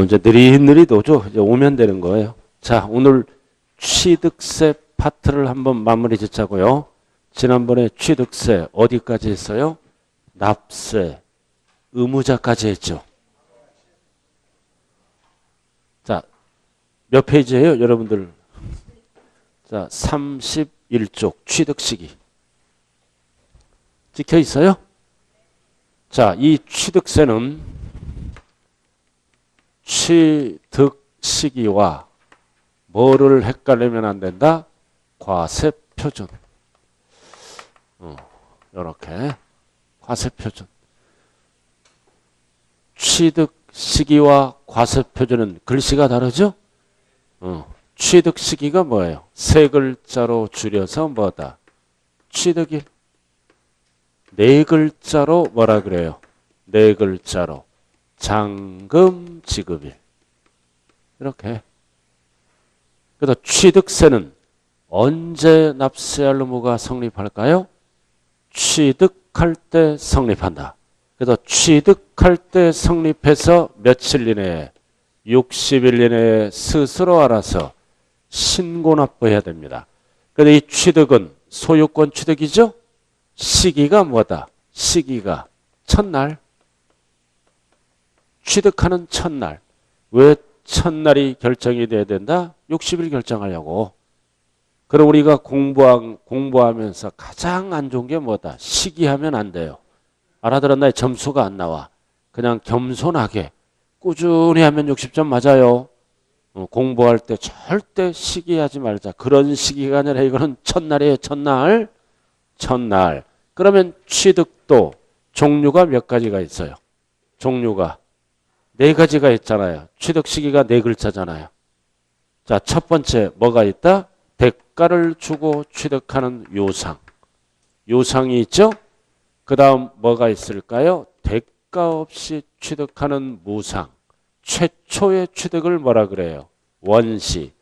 이제 느릿느릿 오죠. 이제 오면 되는 거예요. 자, 오늘 취득세 파트를 한번 마무리 짓자고요. 지난번에 취득세 어디까지 했어요? 납세, 의무자까지 했죠. 자, 몇 페이지예요, 여러분들? 자, 31쪽 취득 시기. 찍혀 있어요? 자, 이 취득세는 취득 시기와 뭐를 헷갈리면 안 된다? 과세 표준. 이렇게 과세 표준. 취득 시기와 과세 표준은 글씨가 다르죠? 취득 시기가 뭐예요? 세 글자로 줄여서 뭐다? 취득일. 네 글자로 뭐라 그래요? 네 글자로 잔금 지급일. 이렇게. 그래서 취득세는 언제 납세할 의무가 성립할까요? 취득할 때 성립한다. 그래서 취득할 때 성립해서 며칠 이내에 60일 이내에 스스로 알아서 신고 납부해야 됩니다. 그런데 이 취득은 소유권 취득이죠? 시기가 뭐다? 시기가 첫날. 취득하는 첫날. 왜 첫날이 결정이 돼야 된다? 60일 결정하려고. 그럼 우리가 공부하면서 가장 안 좋은 게 뭐다? 시기하면 안 돼요. 알아들었나요? 점수가 안 나와. 그냥 겸손하게 꾸준히 하면 60점 맞아요. 공부할 때 절대 시기하지 말자. 그런 시기가 아니라 이거는 첫날이에요. 첫날. 첫날. 그러면 취득도 종류가 몇 가지가 있어요? 종류가 네 가지가 있잖아요. 취득 시기가 네 글자잖아요. 자, 첫 번째 뭐가 있다? 대가를 주고 취득하는 요상. 요상이 있죠? 그 다음 뭐가 있을까요? 대가 없이 취득하는 무상. 최초의 취득을 뭐라 그래요? 원시.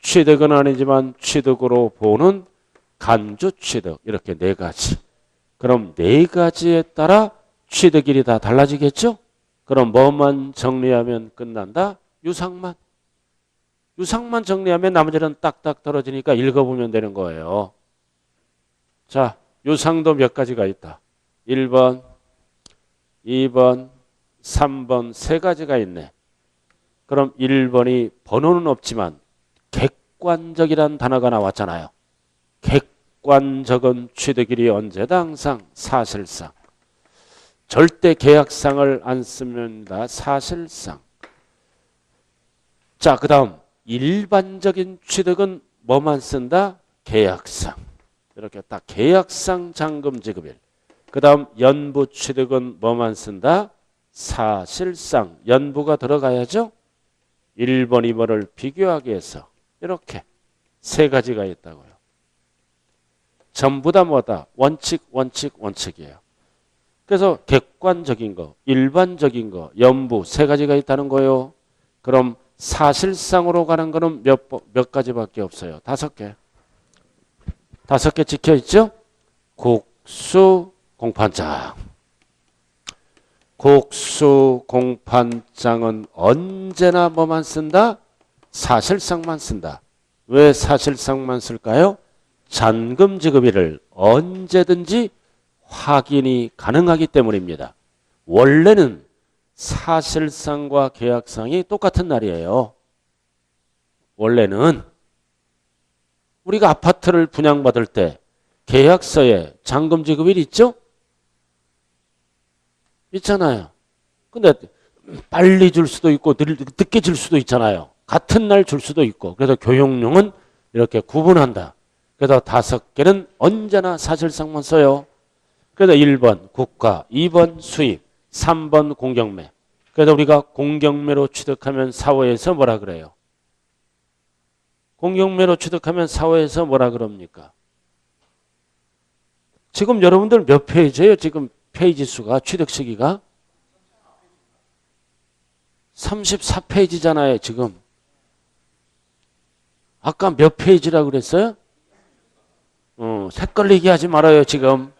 취득은 아니지만 취득으로 보는 간주 취득. 이렇게 네 가지. 그럼 네 가지에 따라 취득일이 다 달라지겠죠? 그럼 뭐만 정리하면 끝난다? 유상만. 유상만 정리하면 나머지는 딱딱 떨어지니까 읽어보면 되는 거예요. 자, 유상도 몇 가지가 있다. 1번, 2번, 3번 세 가지가 있네. 그럼 1번이 번호는 없지만 객관적이란 단어가 나왔잖아요. 객관적은 취득일이 언제다? 항상 사실상. 절대 계약상을 안 씁니다. 사실상. 자, 그 다음 일반적인 취득은 뭐만 쓴다? 계약상. 이렇게 딱 계약상 잔금 지급일. 그 다음 연부 취득은 뭐만 쓴다? 사실상. 연부가 들어가야죠. 1번, 2번을 비교하기 위해서 이렇게 세 가지가 있다고요. 전부 다 뭐다? 원칙, 원칙, 원칙이에요. 그래서 객관적인 거, 일반적인 거, 연부 세 가지가 있다는 거예요. 그럼 사실상으로 가는 거는 몇 가지밖에 없어요. 5개. 5개 찍혀 있죠? 국수 공판장. 국수 공판장은 언제나 뭐만 쓴다? 사실상만 쓴다. 왜 사실상만 쓸까요? 잔금 지급일을 언제든지 확인이 가능하기 때문입니다. 원래는 사실상과 계약상이 똑같은 날이에요. 원래는 우리가 아파트를 분양받을 때 계약서에 잔금 지급일이 있죠? 있잖아요. 근데 빨리 줄 수도 있고 늦게 줄 수도 있잖아요. 같은 날 줄 수도 있고. 그래서 교육용은 이렇게 구분한다. 그래서 5개는 언제나 사실상만 써요. 그래서 1번 국가, 2번 수입, 3번 공경매. 그래서 우리가 공경매로 취득하면 사회에서 뭐라 그래요? 공경매로 취득하면 사회에서 뭐라 그럽니까? 지금 여러분들 몇 페이지예요? 지금 페이지 수가 취득 시기가 34페이지잖아요. 지금. 아까 몇 페이지라고 그랬어요? 색깔리게 하지 말아요. 지금.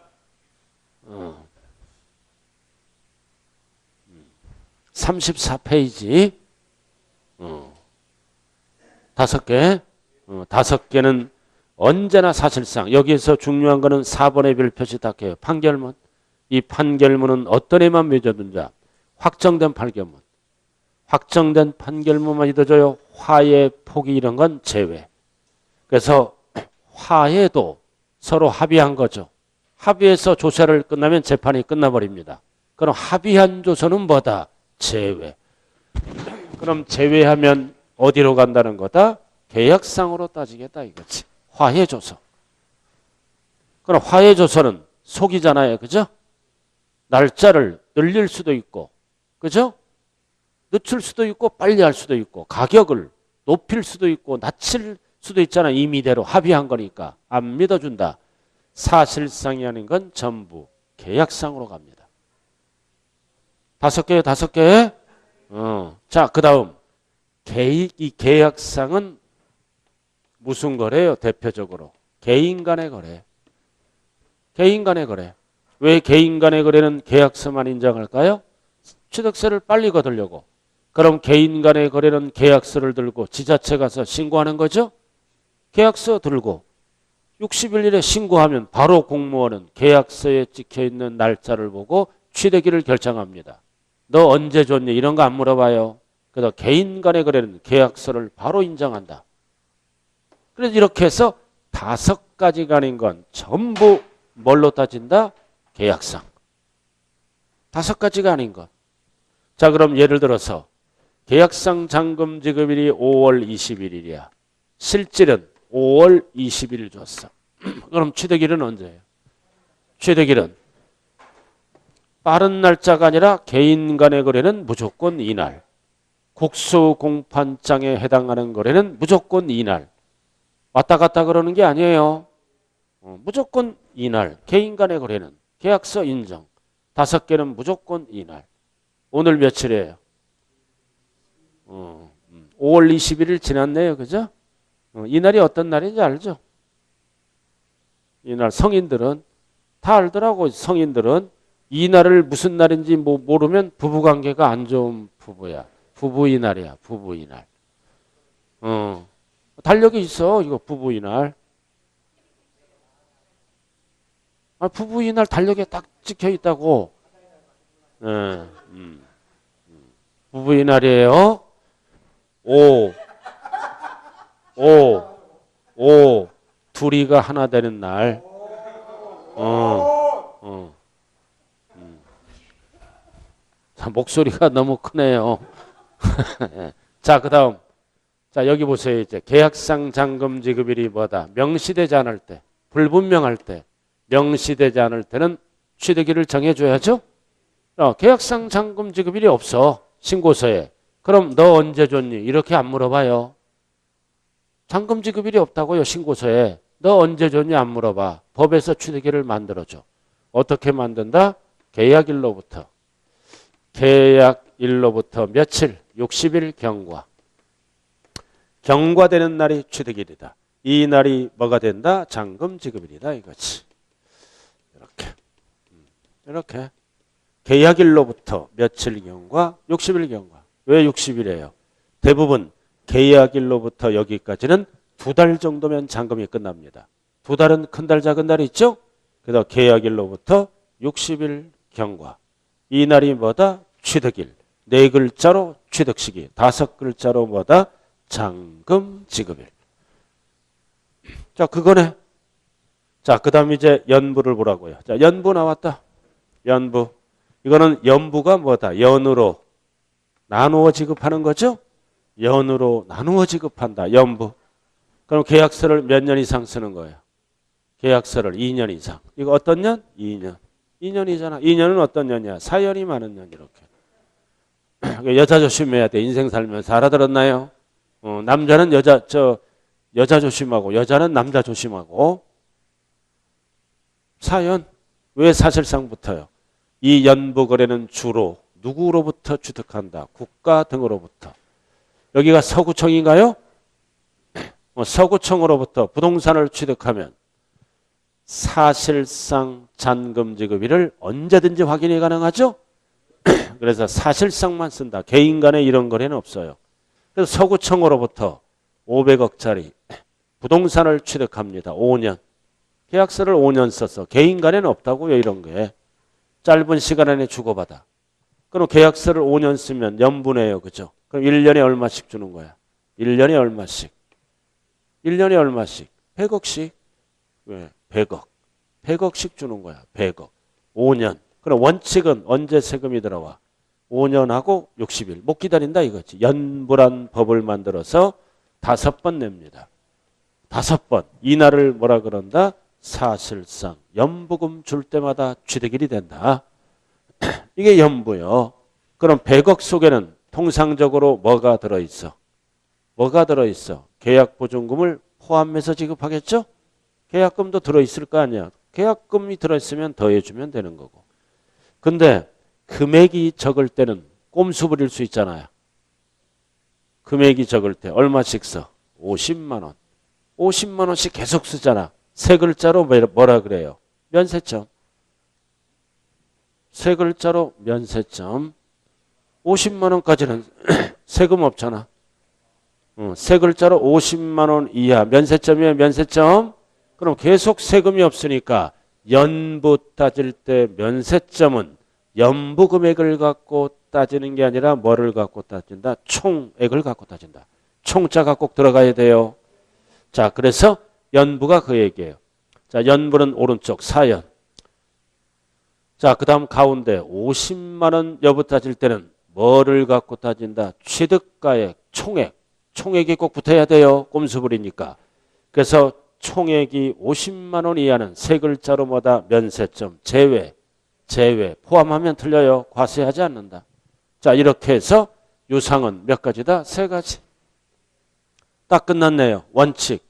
34페이지. 5개. 5개는 언제나 사실상 여기에서 중요한 거는 4번의 별 표시 딱 해요. 판결문. 이 판결문은 어떤 애만 맺어둔 자? 확정된 판결문. 확정된 판결문만 믿어줘요. 화해, 포기 이런 건 제외. 그래서 화해도 서로 합의한 거죠. 합의해서 조사를 끝나면 재판이 끝나버립니다. 그럼 합의한 조서는 뭐다? 제외. 그럼 제외하면 어디로 간다는 거다? 계약상으로 따지겠다 이거지. 화해조서. 그럼 화해조서는 속이잖아요. 그죠? 날짜를 늘릴 수도 있고, 그죠? 늦출 수도 있고, 빨리 할 수도 있고, 가격을 높일 수도 있고, 낮출 수도 있잖아. 임의대로 합의한 거니까. 안 믿어준다. 사실상이 아닌 건 전부 계약상으로 갑니다. 5개요, 5개. 자, 그 다음. 이 계약상은 무슨 거래요? 대표적으로. 개인 간의 거래. 개인 간의 거래. 왜 개인 간의 거래는 계약서만 인정할까요? 취득세를 빨리 거두려고. 그럼 개인 간의 거래는 계약서를 들고 지자체 가서 신고하는 거죠? 계약서 들고 60일에 신고하면 바로 공무원은 계약서에 찍혀있는 날짜를 보고 취득일을 결정합니다. 너 언제 줬니? 이런 거 안 물어봐요. 그래서 개인 간의 거래는 계약서를 바로 인정한다. 그래서 이렇게 해서 5가지가 아닌 건 전부 뭘로 따진다? 계약상. 5가지가 아닌 것. 자, 그럼 예를 들어서 계약상 잔금 지급일이 5월 21일이야. 실질은 5월 20일 줬어. 그럼 취득일은 언제예요? 취득일은 빠른 날짜가 아니라 개인 간의 거래는 무조건 이날. 국수공판장에 해당하는 거래는 무조건 이날. 왔다 갔다 그러는 게 아니에요. 무조건 이날. 개인 간의 거래는 계약서 인정. 5개는 무조건 이날. 오늘 며칠이에요? 5월 21일 지났네요. 그죠? 이날이 어떤 날인지 알죠? 이날 성인들은 다 알더라고. 성인들은 이날을 무슨 날인지 모르면 부부관계가 안 좋은 부부야. 부부 이날이야. 부부 이날. 달력이 있어. 이거 부부 이날. 부부 이날 달력에 딱 찍혀 있다고. 부부 이날이에요. 5 둘이가 하나 되는 날. 자, 목소리가 너무 크네요. 자, 그 다음. 자, 여기 보세요. 이제 계약상 잔금 지급일이 뭐다? 명시되지 않을 때, 불분명할 때, 명시되지 않을 때는 취득일을 정해줘야죠. 계약상 잔금 지급일이 없어. 신고서에. 그럼 너 언제 줬니? 이렇게 안 물어봐요. 잔금 지급일이 없다고요. 신고서에. 너 언제 줬니? 안 물어봐. 법에서 취득일을 만들어줘. 어떻게 만든다? 계약일로부터. 계약일로부터 며칠? 60일 경과. 경과되는 날이 취득일이다. 이 날이 뭐가 된다? 잔금 지급일이다 이거지. 이렇게. 계약일로부터 며칠 경과? 60일 경과. 왜 60일이에요? 대부분 계약일로부터 여기까지는 2달 정도면 잔금이 끝납니다. 2달은 큰 달 작은 달이 있죠? 그래서 계약일로부터 60일 경과. 이 날이 뭐다? 취득일. 4글자로 취득시기. 5글자로 뭐다? 잔금 지급일. 자, 그거네. 자, 그 다음 이제 연부를 보라고요. 자, 연부 나왔다. 연부. 이거는 연부가 뭐다? 연으로 나누어 지급하는 거죠? 연으로 나누어 지급한다. 연부. 그럼 계약서를 몇 년 이상 쓰는 거예요? 계약서를 2년 이상. 이거 어떤 년? 2년. 2년이잖아. 2년은 어떤 년이야? 사연이 많은 년 이렇게. 여자 조심해야 돼. 인생 살면서. 알아들었나요? 남자는 여자 조심하고 여자는 남자 조심하고. 사연. 왜 사실상 붙어요? 이 연부 거래는 주로 누구로부터 취득한다? 국가 등으로부터. 여기가 서구청인가요? 서구청으로부터 부동산을 취득하면 사실상 잔금 지급일을 언제든지 확인이 가능하죠? 그래서 사실상만 쓴다. 개인 간에 이런 거래는 없어요. 그래서 서구청으로부터 500억짜리 부동산을 취득합니다. 5년. 계약서를 5년 써서 개인 간에는 없다고요. 이런 게. 짧은 시간 안에 주고받아. 그럼 계약서를 5년 쓰면 연분해요. 그죠? 그럼 1년에 얼마씩 주는 거야? 1년에 얼마씩? 1년에 얼마씩? 100억씩. 왜? 100억. 100억씩 주는 거야. 100억. 5년. 그럼 원칙은 언제 세금이 들어와? 5년하고 60일. 못 기다린다 이거지. 연부란 법을 만들어서 5번 냅니다. 5번. 이날을 뭐라 그런다? 사실상 연부금 줄 때마다 취득일이 된다. 이게 연부요. 그럼 100억 속에는 통상적으로 뭐가 들어있어? 뭐가 들어있어? 계약보증금을 포함해서 지급하겠죠? 계약금도 들어있을 거 아니야. 계약금이 들어있으면 더해주면 되는 거고. 근데 금액이 적을 때는 꼼수 부릴 수 있잖아요. 금액이 적을 때 얼마씩 써? 50만 원. 50만 원씩 계속 쓰잖아. 세 글자로 뭐라 그래요? 면세점. 세 글자로 면세점. 50만 원까지는 세금 없잖아. 세 글자로 50만 원 이하 면세점이에요. 면세점. 그럼 계속 세금이 없으니까 연부 따질 때 면세점은 연부 금액을 갖고 따지는 게 아니라 뭐를 갖고 따진다? 총액을 갖고 따진다. 총자가 꼭 들어가야 돼요. 자, 그래서 연부가 그 얘기예요. 자, 연부는 오른쪽 사연. 자, 그 다음 가운데 50만 원 여부 따질 때는 뭐를 갖고 따진다? 취득가액, 총액. 총액이 꼭 붙어야 돼요. 꼼수 부리니까. 그래서 총액이 50만 원 이하는 세 글자로 뭐다? 면세점, 제외. 포함하면 틀려요. 과세하지 않는다. 자, 이렇게 해서 유상은 몇 가지다? 세 가지. 딱 끝났네요. 원칙.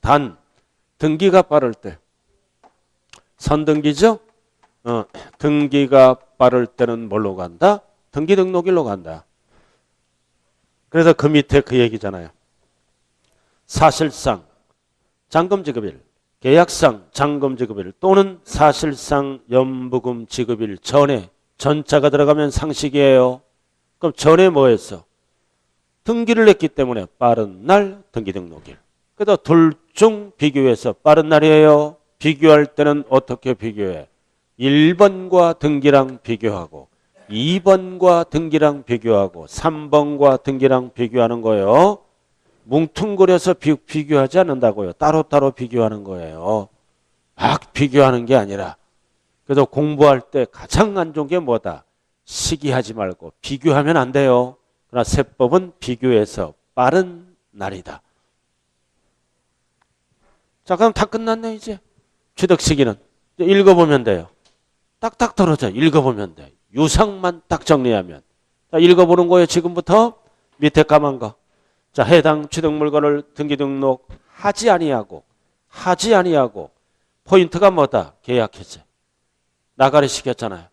단. 등기가 빠를 때. 선등기죠? 등기가 빠를 때는 뭘로 간다? 등기등록일로 간다. 그래서 그 밑에 그 얘기잖아요. 사실상 잔금지급일, 계약상 잔금지급일 또는 사실상 연부금 지급일 전에 전자가 들어가면 상식이에요. 그럼 전에 뭐 했어? 등기를 했기 때문에 빠른 날 등기등록일. 그래서 둘 중 비교해서 빠른 날이에요. 비교할 때는 어떻게 비교해? 1번과 등기랑 비교하고 2번과 등기랑 비교하고 3번과 등기랑 비교하는 거예요. 뭉뚱그려서 비교하지 않는다고요. 따로따로 비교하는 거예요. 막 비교하는 게 아니라. 그래서 공부할 때 가장 안 좋은 게 뭐다? 시기하지 말고 비교하면 안 돼요. 그러나 세법은 비교해서 빠른 날이다. 자, 그럼 다 끝났네 이제. 취득시기는. 읽어보면 돼요. 딱딱 떨어져. 읽어보면 돼. 유상만 딱 정리하면. 자, 읽어보는 거예요. 지금부터 밑에 까만 거. 자, 해당 취득 물건을 등기등록 하지 아니하고 포인트가 뭐다? 계약해제. 나가리 시켰잖아요.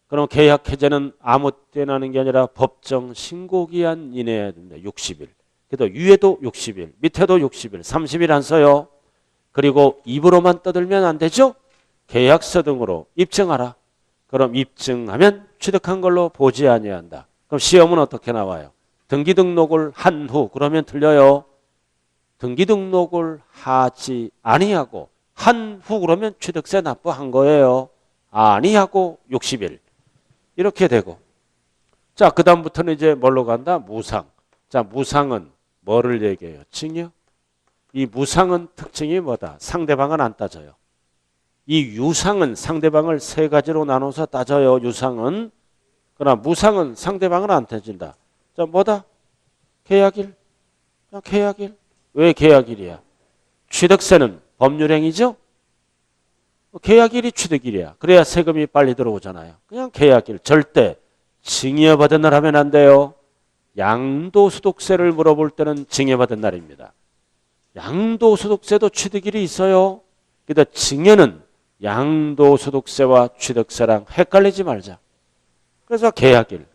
그럼 계약해제는 아무 때나 하는 게 아니라 법정 신고기한 이내에 된다. 60일. 그래도 위에도 60일, 밑에도 60일, 30일 안 써요. 그리고 입으로만 떠들면 안 되죠? 계약서 등으로 입증하라. 그럼 입증하면 취득한 걸로 보지 아니한다. 그럼 시험은 어떻게 나와요? 등기등록을 한 후 그러면 틀려요. 등기등록을 하지 아니하고 한 후 그러면 취득세 납부한 거예요. 아니하고 60일. 이렇게 되고. 자, 그 다음부터는 이제 뭘로 간다? 무상. 자, 무상은 뭐를 얘기해요? 증여. 이 무상은 특징이 뭐다? 상대방은 안 따져요. 이 유상은 상대방을 세 가지로 나눠서 따져요. 유상은. 그러나 무상은 상대방은 안 따진다. 자, 뭐다? 계약일. 계약일. 왜 계약일이야? 취득세는 법률행위죠? 계약일이 취득일이야. 그래야 세금이 빨리 들어오잖아요. 그냥 계약일. 절대 증여받은 날 하면 안 돼요. 양도소득세를 물어볼 때는 증여받은 날입니다. 양도소득세도 취득일이 있어요. 그러니까 증여는 양도소득세와 취득세랑 헷갈리지 말자. 그래서 계약일.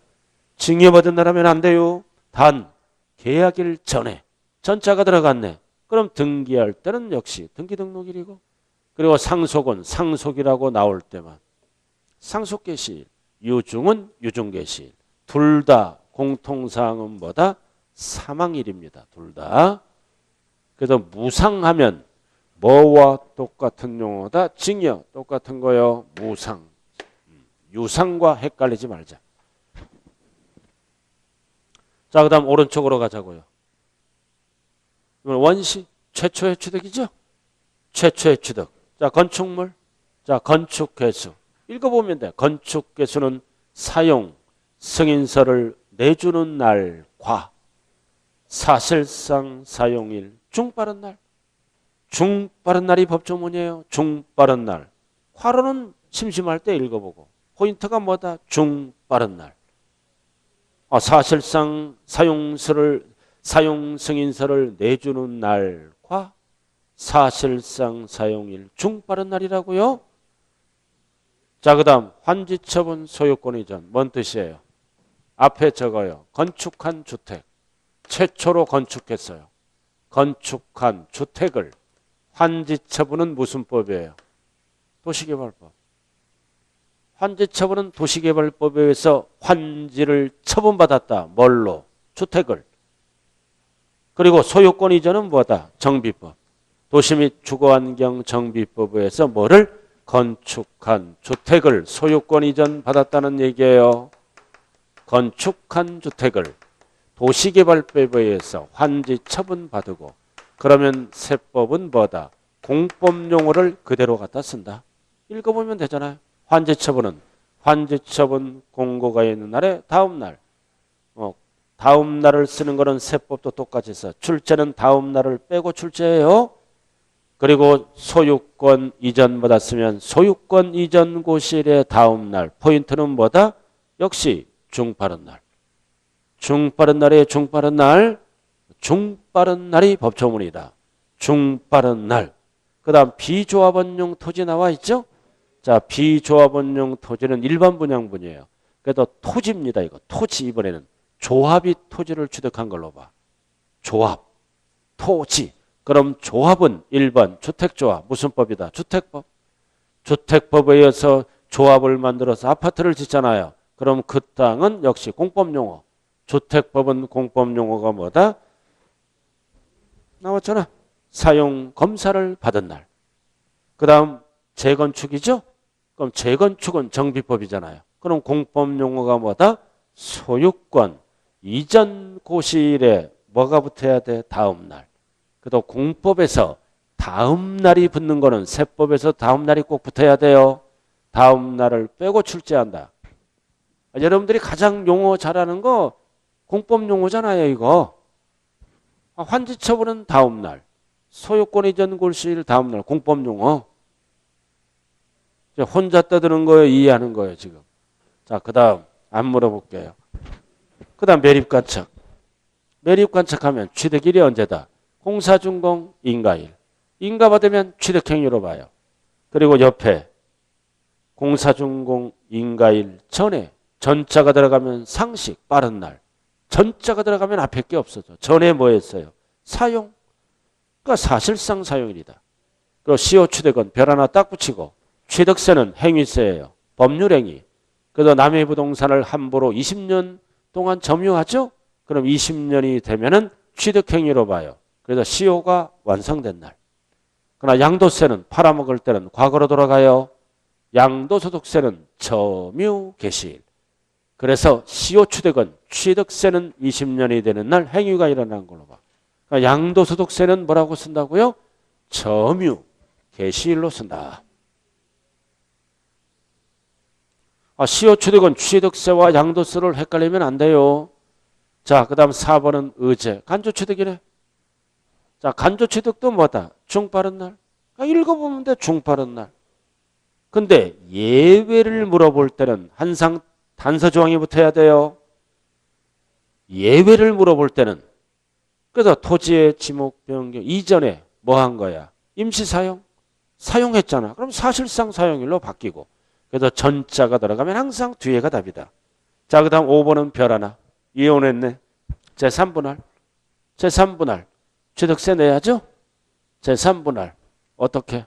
증여받은 날 하면 안 돼요. 단 계약일 전에 전자가 들어갔네. 그럼 등기할 때는 역시 등기등록일이고, 그리고 상속은 상속이라고 나올 때만 상속개시일, 유증은 유증개시일. 둘 다 공통사항은 뭐다? 사망일입니다. 둘 다. 그래서 무상하면 뭐와 똑같은 용어다? 징여 똑같은 거요. 무상. 유상과 헷갈리지 말자. 자, 그 다음 오른쪽으로 가자고요. 원시 최초의 취득이죠. 최초의 취득. 자, 건축물. 자, 건축개수. 읽어보면 돼. 건축개수는 사용 승인서를 내주는 날과 사실상 사용일 중 빠른 날. 중 빠른 날이 법조문이에요. 중 빠른 날. 화로는 심심할 때 읽어보고. 포인트가 뭐다? 중 빠른 날. 사실상 사용 승인서를 내주는 날과 사실상 사용일 중 빠른 날이라고요. 자, 그 다음 환지처분 소유권 이전. 뭔 뜻이에요? 앞에 적어요. 건축한 주택. 최초로 건축했어요. 건축한 주택을 환지처분은 무슨 법이에요? 도시개발법. 환지처분은 도시개발법에 의해서 환지를 처분받았다. 뭘로? 주택을. 그리고 소유권 이전은 뭐다? 정비법. 도시 및 주거환경 정비법에 의해서 뭐를? 건축한 주택을 소유권 이전 받았다는 얘기예요. 건축한 주택을 도시개발법에 의해서 환지 처분받고 그러면 세법은 뭐다? 공법용어를 그대로 갖다 쓴다. 읽어보면 되잖아요. 환지처분은 환지처분 공고가 있는 날에 다음 날. 다음 날을 쓰는 거는 세법도 똑같이 써. 출제는 다음 날을 빼고 출제해요. 그리고 소유권 이전 받았으면 소유권 이전 고시일의 다음 날. 포인트는 뭐다? 역시 중빠른 날. 중빠른 날에 중빠른 날. 중빠른 날이 법조문이다. 중빠른 날. 그 다음 비조합원용 토지 나와 있죠? 자, 비조합원용 토지는 일반 분양분이에요. 그래도 토지입니다. 이거 토지. 이번에는 조합이 토지를 취득한 걸로 봐. 조합, 토지. 그럼 조합은 1번 주택조합. 무슨 법이다? 주택법. 주택법에 의해서 조합을 만들어서 아파트를 짓잖아요. 그럼 그 땅은 역시 공법용어. 주택법은 공법용어가 뭐다? 나왔잖아. 사용 검사를 받은 날. 그 다음 재건축이죠? 그럼 재건축은 정비법이잖아요. 그럼 공법용어가 뭐다? 소유권 이전 고시일에 뭐가 붙어야 돼? 다음 날. 그래도 공법에서 다음 날이 붙는 거는 세법에서 다음 날이 꼭 붙어야 돼요. 다음 날을 빼고 출제한다. 여러분들이 가장 용어 잘하는 거 공법 용어잖아요. 이거. 환지처분은 다음 날. 소유권 이전 고시일 다음 날. 공법 용어. 혼자 떠드는 거예요? 이해하는 거예요? 지금. 자, 그 다음 안 물어볼게요. 그 다음 매립관측. 매립관측하면 취득일이 언제다? 공사준공 인가일. 인가받으면 취득행위로 봐요. 그리고 옆에 공사준공 인가일 전에 전자가 들어가면 상식 빠른 날. 전자가 들어가면 앞에 게 없어져. 전에 뭐 했어요? 사용. 그러니까 사실상 사용일이다. 그리고 시효 취득은 별 하나 딱 붙이고 취득세는 행위세예요. 법률행위. 그래서 남의 부동산을 함부로 20년 동안 점유하죠? 그럼 20년이 되면은 취득행위로 봐요. 그래서 시효가 완성된 날. 그러나 양도세는 팔아먹을 때는 과거로 돌아가요. 양도소득세는 점유 개시일. 그래서 시효 취득은 취득세는 20년이 되는 날 행위가 일어난 걸로 봐. 그러니까 양도소득세는 뭐라고 쓴다고요? 점유 개시일로 쓴다. 시효 취득은 취득세와 양도세를 헷갈리면 안 돼요. 자, 그 다음 4번은 의제. 간조취득이네. 자, 간조취득도 뭐다? 중빠른 날. 읽어보면 돼. 중빠른 날. 근데 예외를 물어볼 때는 항상 단서조항이 붙어야 돼요. 예외를 물어볼 때는 그래서 토지의 지목 변경 이전에 뭐 한 거야? 임시사용? 사용했잖아. 그럼 사실상 사용일로 바뀌고 그래서 전자가 들어가면 항상 뒤에가 답이다. 자, 그 다음 5번은 별 하나. 이혼했네. 제3분할. 제3분할. 취득세 내야죠? 제3분할. 어떻게?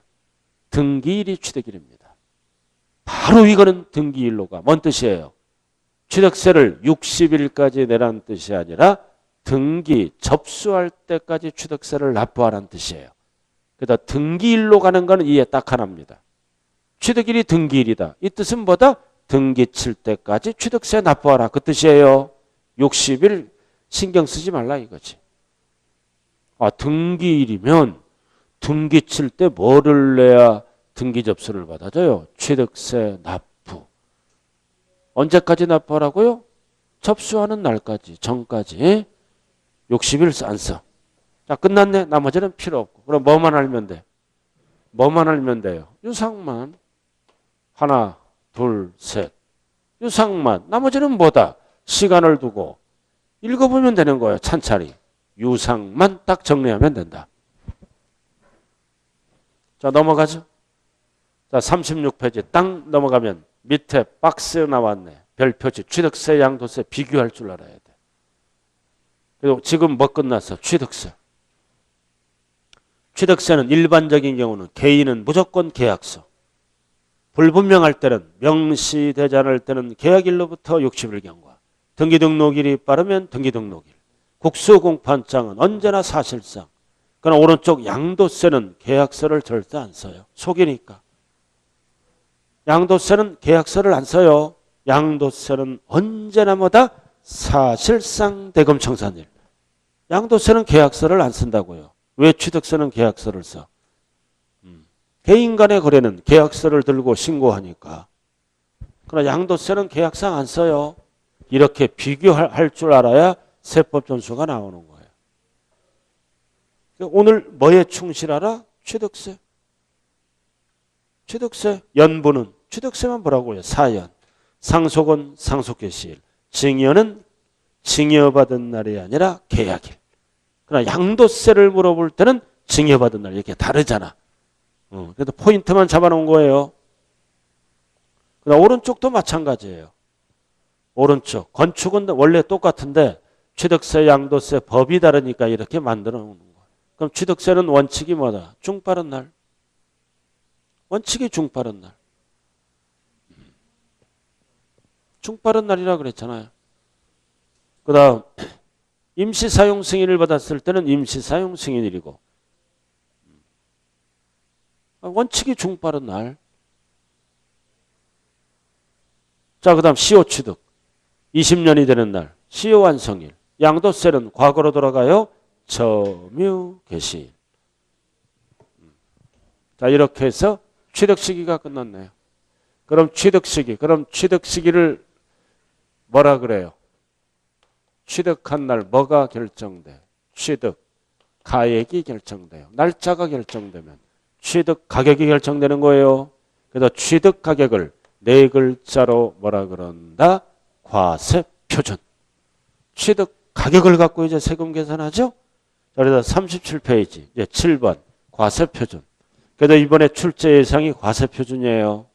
등기일이 취득일입니다. 바로 이거는 등기일로 가. 뭔 뜻이에요? 취득세를 60일까지 내라는 뜻이 아니라 등기 접수할 때까지 취득세를 납부하라는 뜻이에요. 그래서 등기일로 가는 거는 이해 딱 하나입니다. 취득일이 등기일이다. 이 뜻은 뭐다? 등기 칠 때까지 취득세 납부하라. 그 뜻이에요. 60일 신경 쓰지 말라 이거지. 아, 등기일이면 등기 칠 때 뭐를 내야 등기 접수를 받아줘요? 취득세 납부. 언제까지 납부하라고요? 접수하는 날까지, 전까지. 60일 안 써. 자, 끝났네. 나머지는 필요 없고. 그럼 뭐만 알면 돼? 뭐만 알면 돼요? 유상만. 하나, 둘, 셋. 유상만. 나머지는 뭐다? 시간을 두고 읽어보면 되는 거예요. 찬찬히. 유상만 딱 정리하면 된다. 자, 넘어가죠. 자, 36페이지 딱 넘어가면 밑에 박스에 나왔네. 별표지. 취득세, 양도세 비교할 줄 알아야 돼. 그리고 지금 뭐 끝났어? 취득세. 취득세는 일반적인 경우는 개인은 무조건 계약서. 불분명할 때는 명시되지 않을 때는 계약일로부터 60일 경과. 등기등록일이 빠르면 등기등록일. 국수공판장은 언제나 사실상. 그러나 오른쪽 양도세는 계약서를 절대 안 써요. 속이니까. 양도세는 계약서를 안 써요. 양도세는 언제나 뭐다? 사실상 대금청산일. 양도세는 계약서를 안 쓴다고요. 왜 취득세는 계약서를 써? 개인 간의 거래는 계약서를 들고 신고하니까. 그러나 양도세는 계약상 안 써요. 이렇게 비교할 줄 알아야 세법 점수가 나오는 거예요. 오늘 뭐에 충실하라? 취득세. 취득세. 연부는 취득세만 보라고요. 사연. 상속은 상속개시일. 증여는 증여받은 날이 아니라 계약일. 그러나 양도세를 물어볼 때는 증여받은 날 이렇게 다르잖아. 그래도 포인트만 잡아놓은 거예요. 그러나 오른쪽도 마찬가지예요. 오른쪽. 건축은 원래 똑같은데 취득세, 양도세 법이 다르니까 이렇게 만들어 놓는 거예요. 그럼 취득세는 원칙이 뭐다? 중빠른 날. 원칙이 중빠른 날. 중빠른 날이라 그랬잖아요. 그 다음 임시사용 승인을 받았을 때는 임시사용 승인일이고 원칙이 중빠른 날. 자, 그 다음 시효 취득. 20년이 되는 날. 시효 완성일. 양도세는 과거로 돌아가요. 점유 개시일. 자, 이렇게 해서 취득 시기가 끝났네요. 그럼 취득 시기. 그럼 취득 시기를 뭐라 그래요? 취득한 날 뭐가 결정돼? 취득 가액이 결정돼요. 날짜가 결정되면 취득 가격이 결정되는 거예요. 그래서 취득 가격을 네 글자로 뭐라 그런다? 과세 표준. 취득 가격을 갖고 이제 세금 계산하죠. 그래서 37페이지 이제 7번 과세 표준. 그래서 이번에 출제 예상이 과세 표준이에요.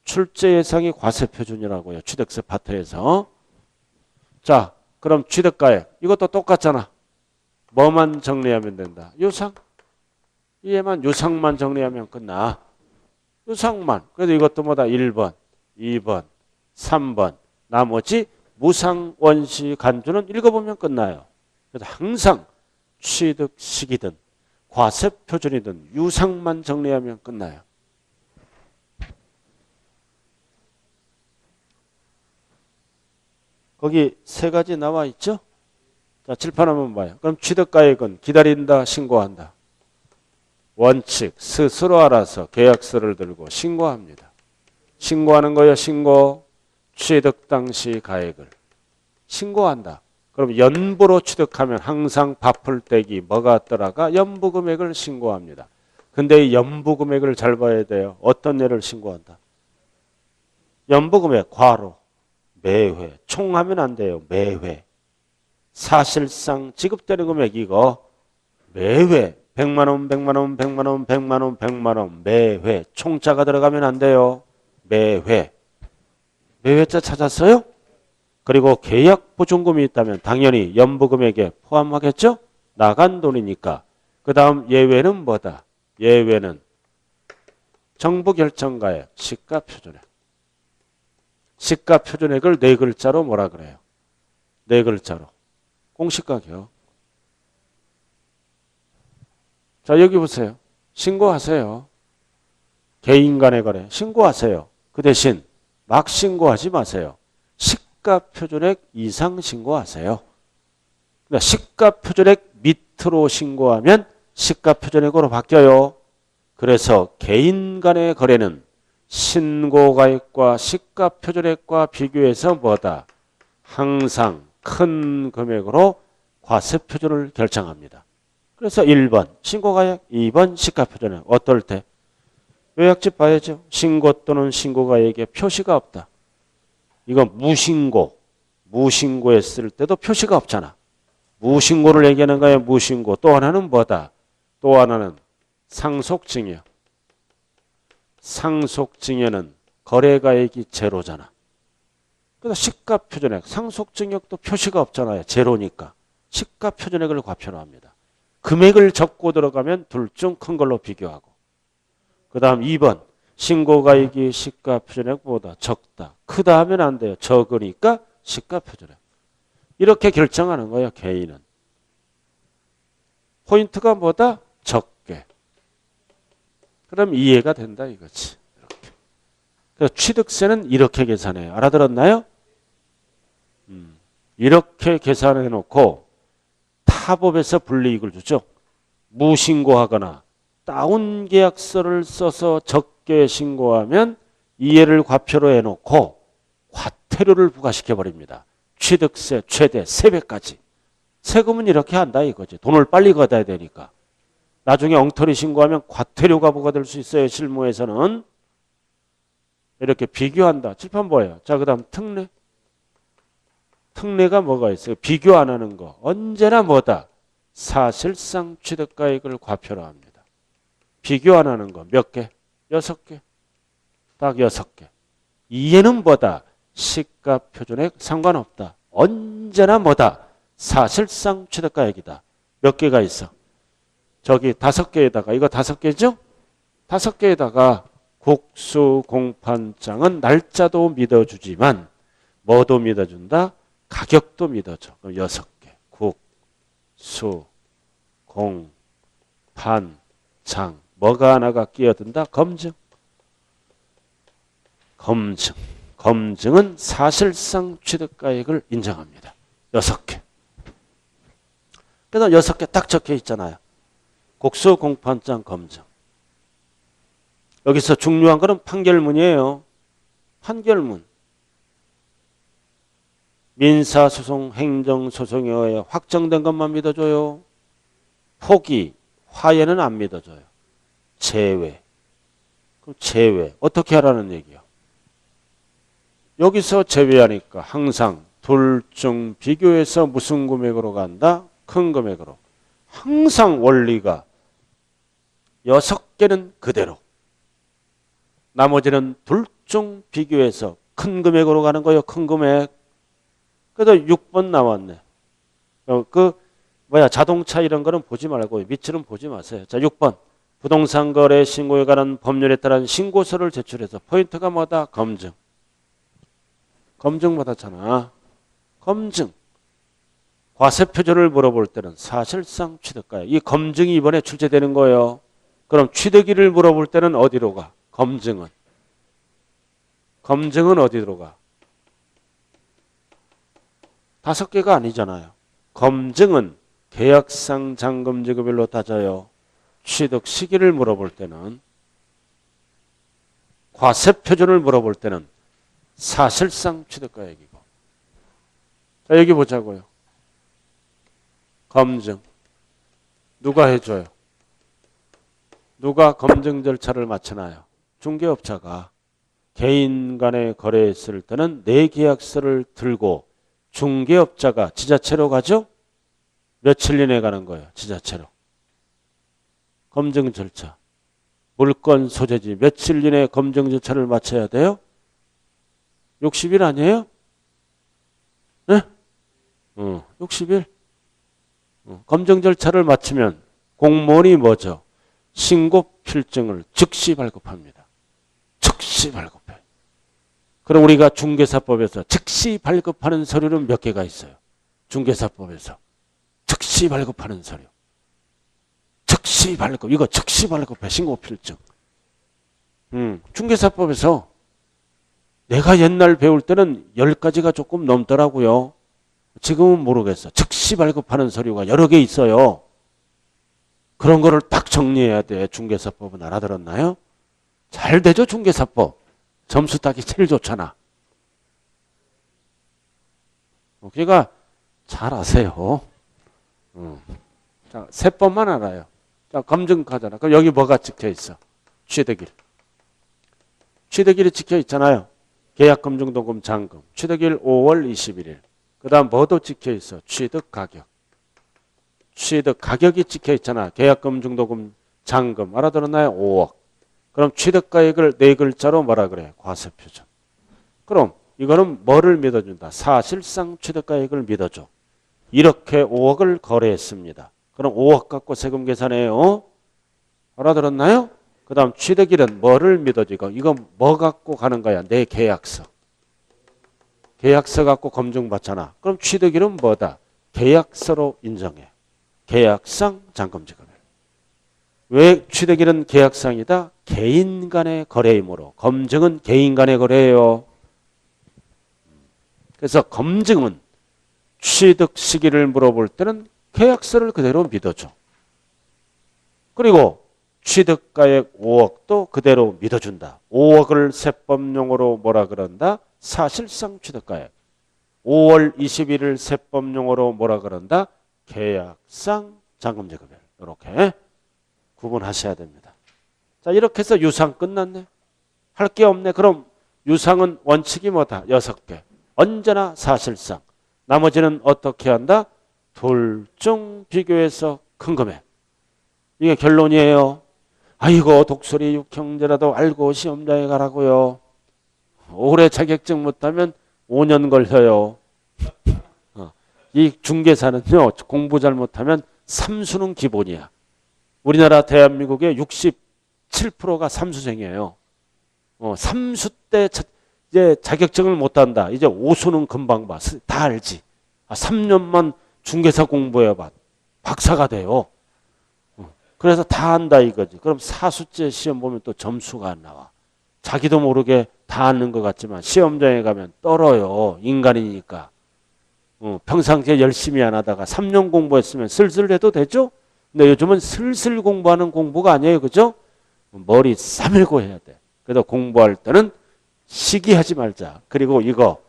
출제 예상이 과세 표준이라고요. 취득세 파트에서. 자, 그럼 취득가액 이것도 똑같잖아. 뭐만 정리하면 된다? 유상. 얘만 유상만 정리하면 끝나. 유상만. 그래서 이것도 뭐다? 1번, 2번, 3번. 나머지 무상 원시 간주는 읽어보면 끝나요. 그래서 항상 취득 시기든 과세 표준이든 유상만 정리하면 끝나요. 거기 세 가지 나와 있죠? 자, 칠판 한번 봐요. 그럼 취득가액은 기다린다, 신고한다. 원칙, 스스로 알아서 계약서를 들고 신고합니다. 신고하는 거예요, 신고. 취득 당시 가액을 신고한다. 그럼 연부로 취득하면 항상 밥풀 떼기 뭐가 들어가? 연부 금액을 신고합니다. 근데 이 연부 금액을 잘 봐야 돼요. 어떤 예를 신고한다? 연부 금액 과로 매회. 총 하면 안 돼요. 매회. 사실상 지급되는 금액 이거 매회 100만 원, 100만 원, 100만 원, 100만 원, 100만 원 매회. 총자가 들어가면 안 돼요. 매회. 매회자 찾았어요? 그리고 계약 보증금이 있다면 당연히 연부금액에 포함하겠죠? 나간 돈이니까. 그 다음 예외는 뭐다? 예외는 정부 결정가액, 시가 표준액. 시가 표준액을 네 글자로 뭐라 그래요? 네 글자로. 공시가격. 자, 여기 보세요. 신고하세요. 개인 간의 거래 신고하세요. 그 대신 막 신고하지 마세요. 시가표준액 이상 신고하세요. 그러니까 시가표준액 밑으로 신고하면 시가표준액으로 바뀌어요. 그래서 개인 간의 거래는 신고가액과 시가표준액과 비교해서 뭐다? 항상 큰 금액으로 과세표준을 결정합니다. 그래서 1번 신고가액, 2번 시가표준액. 어떨 때? 요약집 봐야죠. 신고 또는 신고가액에 표시가 없다. 이건 무신고했을 때도 표시가 없잖아. 무신고를 얘기하는 거예요. 무신고. 또 하나는 뭐다? 또 하나는 상속증여. 상속증여는 거래가액이 제로잖아. 그래서 시가표준액, 상속증여도 표시가 없잖아요. 제로니까. 시가표준액을 과표로 합니다. 금액을 적고 들어가면 둘 중 큰 걸로 비교하고. 그 다음 2번 신고가액이 시가표준액보다 적다. 크다 하면 안 돼요. 적으니까 시가표준액. 이렇게 결정하는 거예요. 개인은. 포인트가 뭐다? 적게. 그럼 이해가 된다 이거지. 이렇게. 그래서 취득세는 이렇게 계산해요. 알아들었나요? 이렇게 계산해 놓고 타법에서 불이익을 주죠. 무신고하거나 다운 계약서를 써서 적게 신고하면 이해를 과표로 해놓고 과태료를 부과시켜 버립니다. 취득세 최대 3배까지. 세금은 이렇게 한다 이거지. 돈을 빨리 걷어야 되니까. 나중에 엉터리 신고하면 과태료가 부과될 수 있어요. 실무에서는. 이렇게 비교한다. 칠판 뭐예요? 자, 그 다음 특례. 특례가 뭐가 있어요? 비교 안 하는 거. 언제나 뭐다? 사실상 취득가액을 과표로 합니다. 비교 안 하는 거 몇 개? 6개. 딱 6개. 이해는 뭐다? 시가표준액 상관없다. 언제나 뭐다? 사실상 취득가액이다. 몇 개가 있어? 저기 5개에다가 이거 5개죠? 5개에다가 국수공판장은 날짜도 믿어주지만 뭐도 믿어준다? 가격도 믿어줘. 그럼 6개. 국, 수, 공, 판, 장. 뭐가 하나가 끼어든다? 검증. 검증. 검증은 사실상 취득가액을 인정합니다. 6개. 그래서 6개 딱 적혀 있잖아요. 국수공판장 검증. 여기서 중요한 거는 판결문이에요. 판결문. 민사소송, 행정소송에 의해 확정된 것만 믿어줘요. 포기, 화해는 안 믿어줘요. 제외. 그럼 제외. 어떻게 하라는 얘기야? 여기서 제외하니까 항상 둘 중 비교해서 무슨 금액으로 간다? 큰 금액으로. 항상 원리가 6개는 그대로. 나머지는 둘 중 비교해서 큰 금액으로 가는 거예요. 큰 금액. 그래서 6번 나왔네. 자동차 이런 거는 보지 말고 밑줄은 보지 마세요. 자, 6번. 부동산 거래 신고에 관한 법률에 따른 신고서를 제출해서 포인트가 뭐다? 검증. 검증 받았잖아. 검증. 과세표준을 물어볼 때는 사실상 취득가액. 이 검증이 이번에 출제되는 거예요. 그럼 취득일을 물어볼 때는 어디로 가? 검증은. 검증은 어디로 가? 5개가 아니잖아요. 검증은 계약상 잔금지급일로 따져요. 취득 시기를 물어볼 때는, 과세표준을 물어볼 때는 사실상 취득가액이고. 자, 여기 보자고요. 검증. 누가 해줘요? 누가 검증 절차를 마치나요? 중개업자가. 개인 간에 거래했을 때는 내 계약서를 들고 중개업자가 지자체로 가죠? 며칠 이내에 가는 거예요. 지자체로. 검증 절차. 물건 소재지 며칠 이내에 검증 절차를 마쳐야 돼요? 60일 아니에요? 네? 60일. 검증 절차를 마치면 공무원이 뭐죠? 신고 필증을 즉시 발급합니다. 즉시 발급해. 그럼 우리가 중개사법에서 즉시 발급하는 서류는 몇 개가 있어요? 중개사법에서. 즉시 발급하는 서류. 즉시 발급. 이거 즉시 발급 배신고 필증. 중개사법에서 내가 옛날 배울 때는 10가지가 조금 넘더라고요. 지금은 모르겠어. 즉시 발급하는 서류가 여러 개 있어요. 그런 거를 딱 정리해야 돼. 중개사법은 알아들었나요? 잘 되죠, 중개사법. 점수 따기 제일 좋잖아. 그러니까 잘 아세요. 자, 세법만 알아요. 자, 검증하잖아. 그럼 여기 뭐가 찍혀 있어? 취득일. 취득일이 찍혀 있잖아요. 계약금중도금 잔금. 취득일 5월 21일. 그 다음 뭐도 찍혀 있어? 취득가격. 취득가격이 찍혀 있잖아. 계약금중도금 잔금. 알아들었나요? 5억. 그럼 취득가액을 네 글자로 뭐라 그래? 과세표준. 그럼 이거는 뭐를 믿어준다? 사실상 취득가액을 믿어줘. 이렇게 5억을 거래했습니다. 그럼 5억 갖고 세금 계산해요. 알아들었나요? 그 다음 취득일은 뭐를 믿어주고 이거 뭐 갖고 가는 거야? 내 계약서. 계약서 갖고 검증받잖아. 그럼 취득일은 뭐다? 계약서로 인정해. 계약상 잔금지급일. 왜 취득일은 계약상이다? 개인 간의 거래이므로. 검증은 개인 간의 거래예요. 그래서 검증은 취득 시기를 물어볼 때는 계약서를 그대로 믿어줘. 그리고 취득가액 5억도 그대로 믿어준다. 5억을 세법용어로 뭐라 그런다? 사실상 취득가액. 5월 21일 세법용어로 뭐라 그런다? 계약상 잔금지급일. 이렇게 구분하셔야 됩니다. 자, 이렇게 해서 유상 끝났네. 할 게 없네. 그럼 유상은 원칙이 뭐다? 6개. 언제나 사실상. 나머지는 어떻게 한다? 둘 중 비교해서 큰 금액. 이게 결론이에요. 아이고 독수리 육형제라도 알고 시험장에 가라고요. 올해 자격증 못하면 5년 걸려요. 이 중개사는요. 공부 잘못하면 3수는 기본이야. 우리나라 대한민국의 67%가 3수생이에요. 3수 때 이제 자격증을 못한다. 이제 5수는 금방 봐. 다 알지. 3년만 중개사 공부해봐. 박사가 돼요. 그래서 다 안다 이거지. 그럼 4수째 시험 보면 또 점수가 안 나와. 자기도 모르게 다 아는 것 같지만 시험장에 가면 떨어요. 인간이니까. 평상시에 열심히 안 하다가 3년 공부했으면 슬슬 해도 되죠? 근데 요즘은 슬슬 공부하는 공부가 아니에요. 그죠? 머리 싸밀고 해야 돼. 그래서 공부할 때는 시기하지 말자. 그리고 이거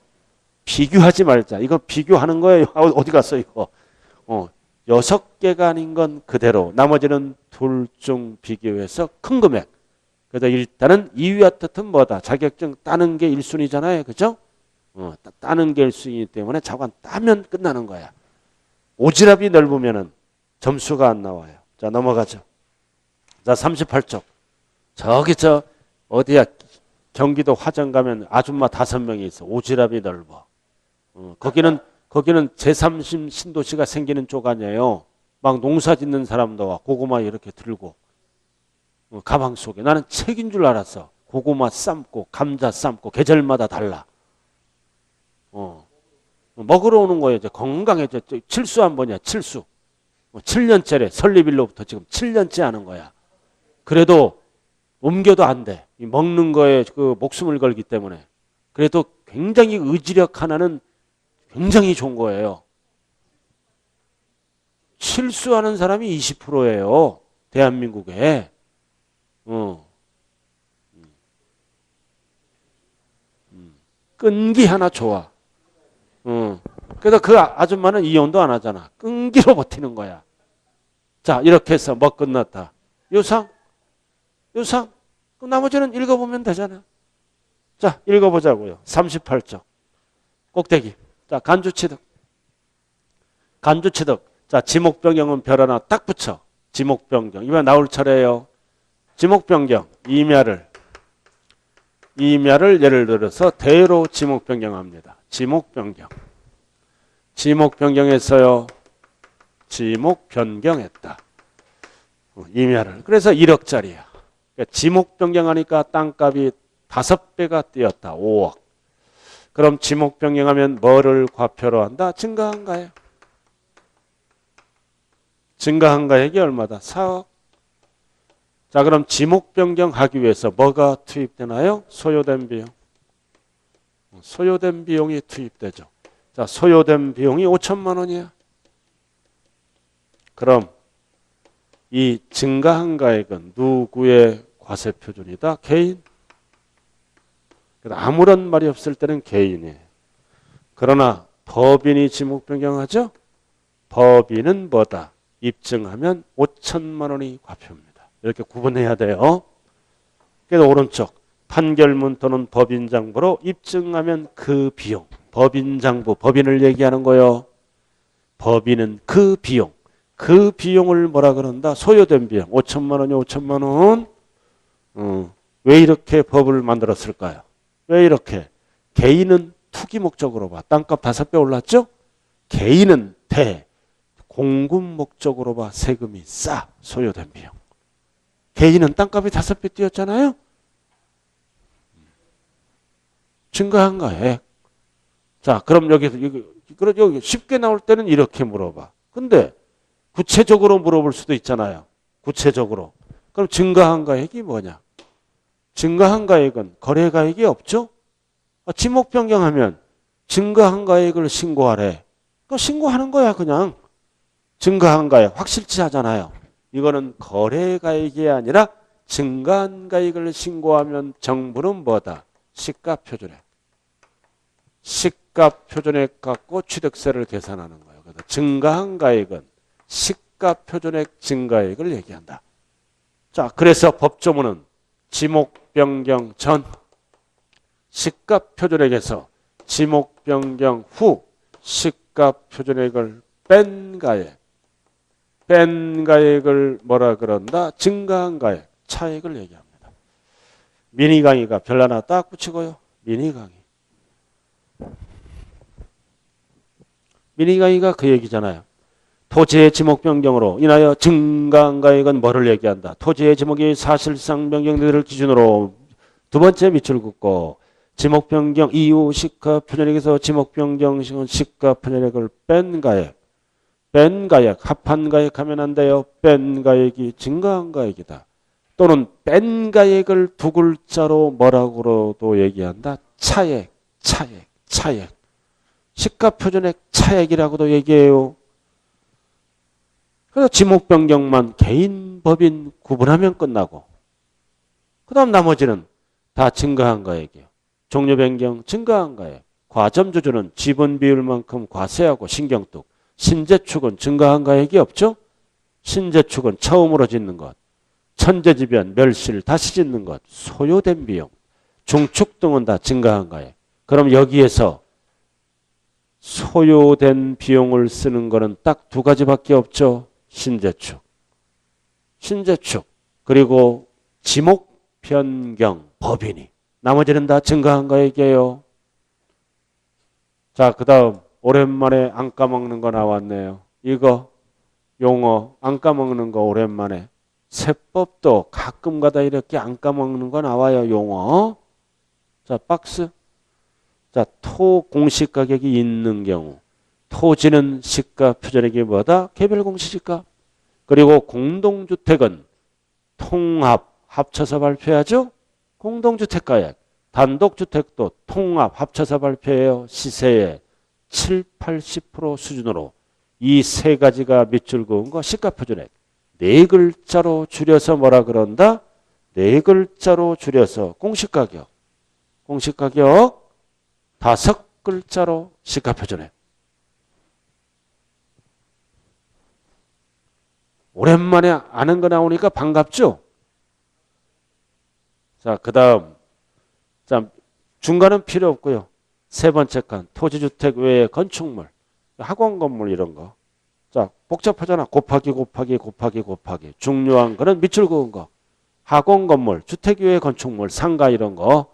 비교하지 말자. 이거 비교하는 거예요. 어디 갔어 이거. 6개가 아닌 건 그대로. 나머지는 둘 중 비교해서 큰 금액. 그래서 일단은 2위와 뜻은 뭐다? 자격증 따는 게 1순위잖아요. 그죠? 따는 게 1순위이기 때문에 자관 따면 끝나는 거야. 오지랖이 넓으면은 점수가 안 나와요. 자, 넘어가죠. 자, 38쪽. 저기 어디야? 경기도 화정 가면 아줌마 5명이 있어. 오지랖이 넓어. 거기는 제3심 신도시가 생기는 쪽 아니에요. 막 농사 짓는 사람도 와. 고구마 이렇게 들고. 가방 속에. 나는 책인 줄 알았어. 고구마 삶고 감자 삶고 계절마다 달라. 먹으러 오는 거예요. 이제 건강해져. 칠수 한 번이야. 칠수. 7년째래. 설립일로부터 지금 7년째 하는 거야. 그래도 옮겨도 안 돼. 먹는 거에 그 목숨을 걸기 때문에. 그래도 굉장히 의지력 하나는 굉장히 좋은 거예요. 실수하는 사람이 20%예요. 대한민국에. 끈기 하나 좋아. 그래서 그 아줌마는 이혼도 안 하잖아. 끈기로 버티는 거야. 자, 이렇게 해서 뭐 끝났다. 유상. 그럼 나머지는 읽어보면 되잖아. 자, 읽어보자고요. 38쪽. 꼭대기. 자, 간주취득. 자, 지목변경은 별 하나 딱 붙여. 지목변경. 이번 나올 차례예요. 지목변경. 임야를 예를 들어서 대로 지목변경합니다. 지목변경했어요. 지목변경했다. 임야를. 그래서 1억짜리야. 그러니까 지목변경하니까 땅값이 5배가 뛰었다. 5억. 그럼 지목변경하면 뭐를 과표로 한다? 증가한가요? 증가한 가액이 얼마다? 4억. 자, 그럼 지목 변경하기 위해서 뭐가 투입되나요? 소요된 비용. 소요된 비용이 투입되죠. 자, 소요된 비용이 5천만 원이야. 그럼 이 증가한 가액은 누구의 과세 표준이다? 개인. 아무런 말이 없을 때는 개인이에요. 그러나 법인이 지목 변경하죠? 법인은 뭐다? 입증하면 5천만 원이 과표입니다. 이렇게 구분해야 돼요. 그래서 오른쪽 판결문 또는 법인장부로 입증하면 그 비용. 법인장부, 법인을 얘기하는 거예요. 법인은 그 비용. 그 비용을 뭐라 그런다? 소요된 비용. 5천만 원이 5천만 원. 왜 이렇게 법을 만들었을까요? 왜 이렇게? 개인은 투기 목적으로 봐. 땅값 5배 올랐죠? 개인은 공급 목적으로 봐. 세금이 싸. 소요된 비용. 개인은 땅값이 5배 뛰었잖아요? 증가한 가액. 자, 그럼 여기서 여기 쉽게 나올 때는 이렇게 물어봐. 근데 구체적으로 물어볼 수도 있잖아요. 구체적으로. 그럼 증가한 가액이 뭐냐? 증가한 가액은 거래 가액이 없죠? 지목 변경하면 증가한 가액을 신고하래. 그 신고하는 거야, 그냥. 증가한 가액 확실치 하잖아요. 이거는 거래 가액이 아니라 증가한 가액을 신고하면 정부는 뭐다? 시가 표준액. 시가 표준액 갖고 취득세를 계산하는 거예요. 그래서 증가한 가액은 시가 표준액 증가액을 얘기한다. 자, 그래서 법조문은 지목 변경 전 시가 표준액에서 지목 변경 후 시가 표준액을 뺀 가액. 뺀 가액을 뭐라 그런다? 증가한 가액, 차액을 얘기합니다. 미니 강의가 별 하나 딱 붙이고요. 미니 강의. 미니 강의가 그 얘기잖아요. 토지의 지목 변경으로 인하여 증가한 가액은 뭐를 얘기한다? 토지의 지목이 사실상 변경들을 기준으로 두 번째 밑줄 긋고 지목 변경 이후 시가 표준액에서 지목 변경 시가 표준액을 뺀 가액. 뺀 가액, 합한 가액 하면 안 돼요. 뺀 가액이 증가한 가액이다. 또는 뺀 가액을 두 글자로 뭐라고도 얘기한다? 차액, 차액, 차액. 시가 표준액 차액이라고도 얘기해요. 그래서 지목 변경만 개인, 법인 구분하면 끝나고 그 다음 나머지는 다 증가한 가액이에요. 종류 변경 증가한 가액. 과점조주는 지분 비율만큼 과세하고 신경뚝. 신재축은 증가한 가액이 없죠? 신재축은 처음으로 짓는 것. 천재지변, 멸실, 다시 짓는 것. 소요된 비용. 중축 등은 다 증가한 가액. 그럼 여기에서 소요된 비용을 쓰는 거는 딱 두 가지밖에 없죠. 신재축. 신재축. 그리고 지목 변경 법인이. 나머지는 다 증가한 가액이에요. 자, 그 다음 오랜만에 안 까먹는 거 나왔네요. 이거 용어 안 까먹는 거 오랜만에. 세법도 가끔가다 이렇게 안 까먹는 거 나와요. 용어. 자, 박스. 자, 토 공시 가격이 있는 경우 토지는 시가 표준액이 뭐다? 개별 공시지가. 그리고 공동주택은 통합 합쳐서 발표하죠. 공동주택가액. 단독주택도 통합 합쳐서 발표해요. 시세의 7, 80% 수준으로 이 세 가지가 밑줄 그은 거 시가 표준액. 네 글자로 줄여서 뭐라 그런다? 네 글자로 줄여서 공시가격. 공시가격. 다섯 글자로 시가 표준액. 오랜만에 아는 거 나오니까 반갑죠? 자, 그 다음. 자, 중간은 필요 없고요. 세 번째 칸. 토지주택 외에 건축물. 학원 건물 이런 거. 자, 복잡하잖아. 곱하기 곱하기 곱하기 곱하기. 중요한 거는 밑줄 그은 거. 학원 건물, 주택 외에 건축물, 상가 이런 거.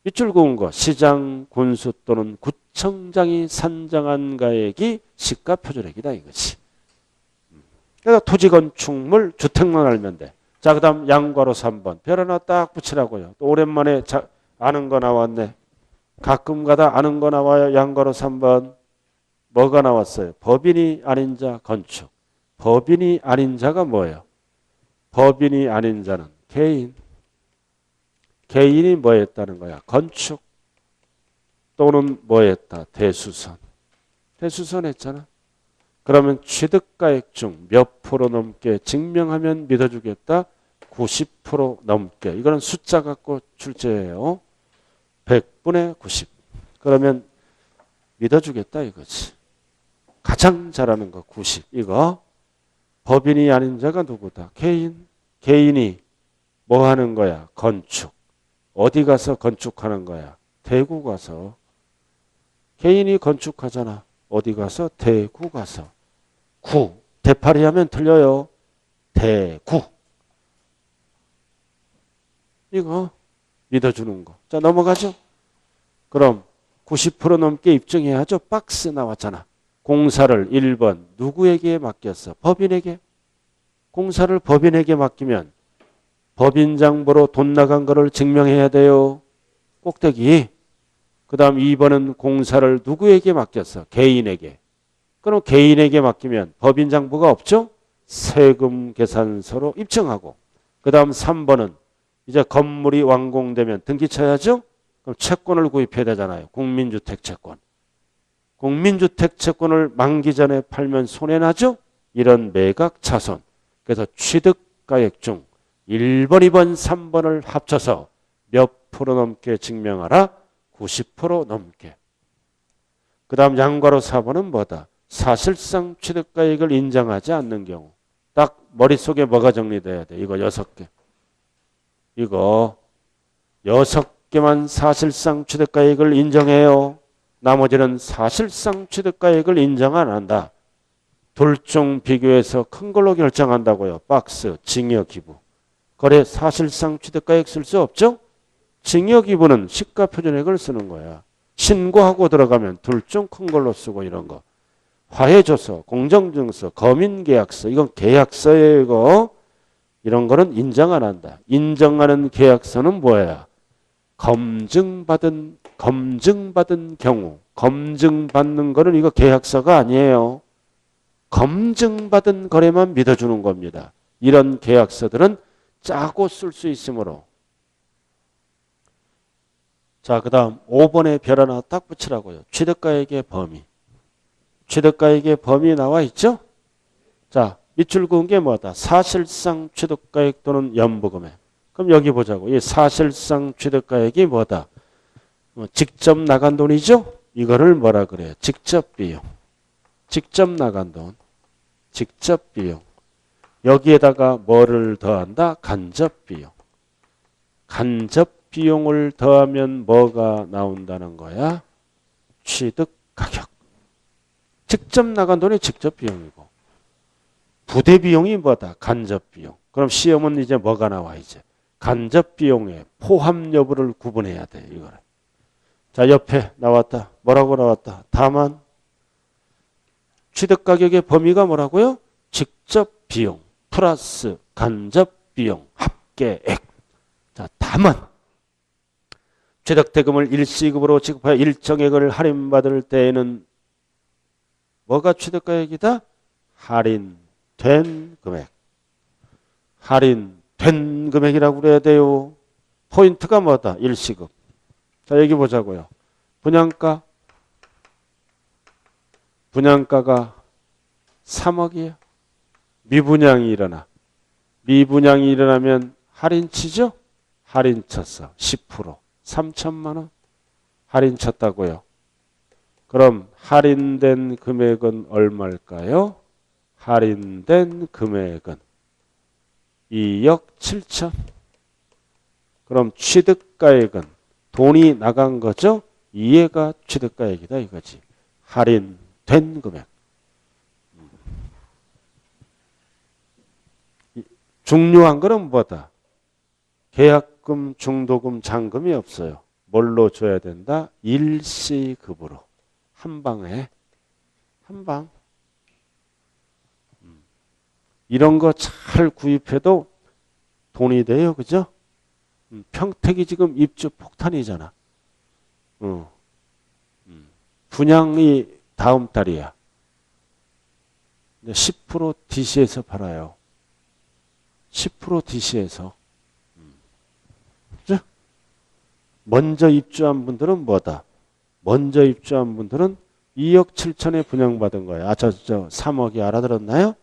밑줄 그은 거. 시장, 군수 또는 구청장이 산정한 가액이 시가 표준액이다 이것이. 그래서 토지 건축물, 주택만 알면 돼. 자, 그 다음 양괄호 3번. 별 하나 딱 붙이라고요. 또 오랜만에 아는 거 나왔네. 가끔 가다 아는 거 나와요. 양괄호 3번. 뭐가 나왔어요? 법인이 아닌 자 건축. 법인이 아닌 자가 뭐예요? 법인이 아닌 자는 개인. 개인이 뭐 했다는 거야? 건축 또는 뭐 했다? 대수선. 대수선 했잖아. 그러면 취득가액 중 몇 프로 넘게 증명하면 믿어주겠다? 90% 넘게. 이거는 숫자 갖고 출제해요. 100분의 90. 그러면 믿어주겠다 이거지. 가장 잘하는 거 90. 이거 법인이 아닌 자가 누구다? 개인. 개인이 뭐 하는 거야? 건축. 어디 가서 건축하는 거야? 대구 가서. 개인이 건축하잖아. 어디 가서? 대구 가서. 구. 대파리 하면 틀려요. 대구. 이거 믿어주는 거. 자, 넘어가죠. 그럼 90% 넘게 입증해야죠. 박스 나왔잖아. 공사를 1번 누구에게 맡겼어? 법인에게. 공사를 법인에게 맡기면 법인장부로 돈 나간 거를 증명해야 돼요. 꼭대기. 그 다음 2번은 공사를 누구에게 맡겼어? 개인에게. 그럼 개인에게 맡기면 법인장부가 없죠? 세금 계산서로 입증하고. 그 다음 3번은 이제 건물이 완공되면 등기 쳐야죠? 그럼 채권을 구입해야 되잖아요. 국민주택 채권. 국민주택 채권을 만기 전에 팔면 손해나죠? 이런 매각 차손. 그래서 취득가액 중 1번, 2번, 3번을 합쳐서 몇 프로 넘게 증명하라? 90% 넘게. 그 다음 양괄호 4번은 뭐다? 사실상 취득가액을 인정하지 않는 경우. 딱 머릿속에 뭐가 정리돼야 돼? 이거 6개. 이거 6개만 사실상 취득가액을 인정해요. 나머지는 사실상 취득가액을 인정 안 한다. 둘 중 비교해서 큰 걸로 결정한다고요. 박스, 증여기부. 거래 사실상 취득가액 쓸 수 없죠? 증여기부는 시가표준액을 쓰는 거야. 신고하고 들어가면 둘 중 큰 걸로 쓰고 이런 거. 화해조서, 공정증서, 거민계약서. 이건 계약서예요. 이거. 이런 거는 인정 안 한다. 인정하는 계약서는 뭐야? 검증받은 경우. 검증받는 거는 이거 계약서가 아니에요. 검증받은 거래만 믿어주는 겁니다. 이런 계약서들은 짜고 쓸 수 있으므로. 자, 그 다음 5번에 별 하나 딱 붙이라고요. 취득가액의 범위. 취득가액의 범위 나와 있죠? 자, 밑줄 그은 게 뭐다? 사실상 취득가액 또는 연부금액. 그럼 여기 보자고. 이 사실상 취득가액이 뭐다? 직접 나간 돈이죠? 이거를 뭐라 그래요? 직접 비용. 직접 나간 돈. 직접 비용. 여기에다가 뭐를 더한다? 간접 비용. 간접 비용을 더하면 뭐가 나온다는 거야? 취득 가격. 직접 나간 돈이 직접 비용이고 부대 비용이 뭐다? 간접 비용. 그럼 시험은 이제 뭐가 나와 이제? 간접 비용의 포함 여부를 구분해야 돼. 이거를. 자, 옆에 나왔다. 뭐라고 나왔다? 다만 취득 가격의 범위가 뭐라고요? 직접 비용 플러스 간접 비용 합계액. 자, 다만 취득대금을 일시급으로 지급하여 일정액을 할인받을 때에는 뭐가 취득가액이다? 할인된 금액. 할인된 금액이라고 그래야 돼요. 포인트가 뭐다? 일시급. 자, 여기 보자고요. 분양가. 분양가가 3억이에요. 미분양이 일어나. 미분양이 일어나면 할인 치죠? 할인 쳤어. 10%. 3천만 원. 할인 쳤다고요. 그럼 할인된 금액은 얼마일까요? 할인된 금액은 2억 7천. 그럼 취득가액은 돈이 나간 거죠? 이해가 취득가액이다 이거지. 할인된 금액. 중요한 거는 뭐다? 계약금, 중도금, 잔금이 없어요. 뭘로 줘야 된다? 일시급으로. 한 방에. 한 방. 이런 거 잘 구입해도 돈이 돼요. 그죠? 평택이 지금 입주 폭탄이잖아. 분양이 다음 달이야. 10% DC에서 팔아요. 10% DC에서. 그죠? 먼저 입주한 분들은 뭐다? 먼저 입주한 분들은 2억 7천에 분양받은 거예요. 3억이 알아들었나요?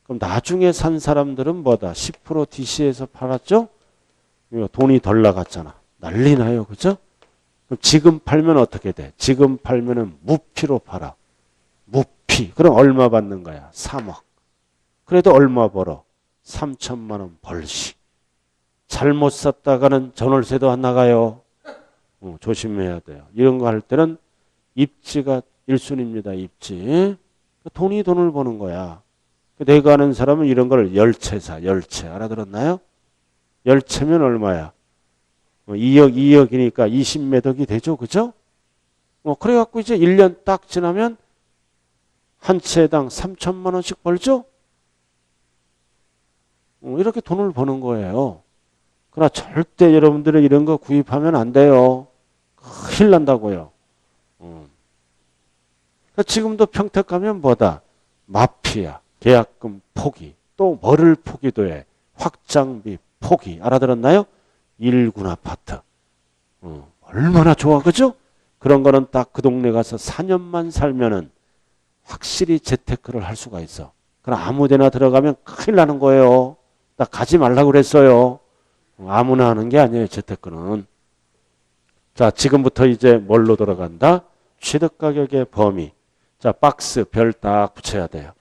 그럼 나중에 산 사람들은 뭐다? 10% DC에서 팔았죠? 이거 돈이 덜 나갔잖아. 난리 나요. 그죠? 그럼 지금 팔면 어떻게 돼? 지금 팔면은 무피로 팔아. 무피. 그럼 얼마 받는 거야? 3억. 그래도 얼마 벌어? 3천만 원 벌시. 잘못 샀다가는 전월세도 안 나가요. 조심해야 돼요. 이런 거 할 때는 입지가 1순위입니다. 입지. 돈이 돈을 버는 거야. 내가 아는 사람은 이런 걸 열채사, 열채. 알아들었나요? 열채면 얼마야? 2억이니까 20매덕이 되죠. 그죠? 그래갖고 이제 1년 딱 지나면 한 채당 3천만 원씩 벌죠? 이렇게 돈을 버는 거예요. 그러나 절대 여러분들은 이런 거 구입하면 안 돼요. 큰일 난다고요. 지금도 평택 가면 뭐다? 마피아, 계약금 포기, 또 뭐를 포기도 해? 확장비 포기. 알아들었나요? 1군 아파트. 얼마나 좋아, 그죠? 그런 거는 딱 그 동네 가서 4년만 살면은 확실히 재테크를 할 수가 있어. 그럼 아무 데나 들어가면 큰일 나는 거예요. 나 가지 말라고 그랬어요. 아무나 하는 게 아니에요, 재테크는. 자, 지금부터 이제 뭘로 들어간다? 취득가격의 범위. 자, 박스 별 딱 붙여야 돼요.